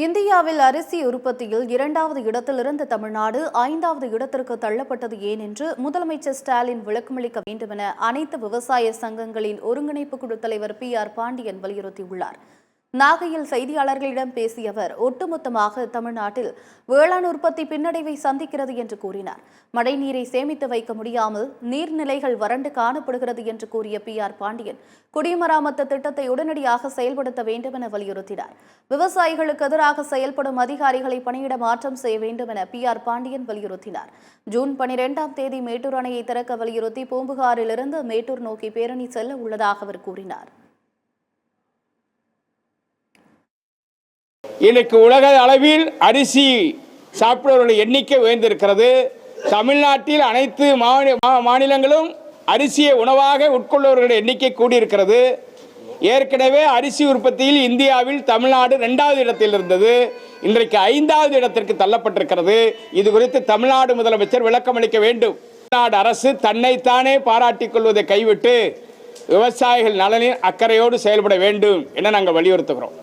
இந்தியாவில் அரிசி உற்பத்தியில் 2வது இடத்திலிருந்து தமிழ்நாடு 5வது இடத்திற்கு தள்ளப்பட்டது ஏன் என்று முதலமைச்சர் ஸ்டாலின் விளக்கமளிக்க வேண்டுமென அனைத்து விவசாய சங்கங்களின் ஒருங்கிணைப்பு குழு தலைவர் PR பாண்டியன் வலியுறுத்தியுள்ளார். நாகையில் செய்தியாளர்களிடம் பேசிய அவர், ஒட்டுமொத்தமாக தமிழ்நாட்டில் வேளாண் உற்பத்தி பின்னடைவை சந்திக்கிறது என்று கூறினார். மழைநீரை சேமித்து வைக்க முடியாமல் நீர்நிலைகள் வறண்டு காணப்படுகிறது என்று கூறிய PR பாண்டியன், குடிமராமத்து திட்டத்தை உடனடியாக செயல்படுத்த வேண்டும் என வலியுறுத்தினார். விவசாயிகளுக்கு எதிராக செயல்படும் அதிகாரிகளை பணியிட மாற்றம் செய்ய வேண்டும் என PR பாண்டியன் வலியுறுத்தினார். ஜூன் 12ஆம் தேதி மேட்டூர் அணையை திறக்க வலியுறுத்தி பூம்புகாரிலிருந்து மேட்டூர் நோக்கி பேரணி செல்ல உள்ளதாக அவர் கூறினார். இன்னைக்கு உலக அளவில் அரிசி சாப்பிடுவர்களுடைய எண்ணிக்கை உயர்ந்திருக்கிறது. தமிழ்நாட்டில் அனைத்து மாநிலங்களும் அரிசியை உணவாக உட்கொள்பவர்களுடைய எண்ணிக்கை கூடியிருக்கிறது. ஏற்கனவே அரிசி உற்பத்தியில் இந்தியாவில் தமிழ்நாடு 2வது இடத்தில் இருந்தது. இன்றைக்கு 5வது இடத்திற்கு தள்ளப்பட்டிருக்கிறது. இது குறித்து தமிழ்நாடு முதலமைச்சர் விளக்கம் அளிக்க வேண்டும். தமிழ்நாடு அரசு தன்னைத்தானே பாராட்டிக் கொள்வதை கைவிட்டு விவசாயிகள் நலனில் அக்கறையோடு செயல்பட வேண்டும் என நாங்கள் வலியுறுத்துகிறோம்.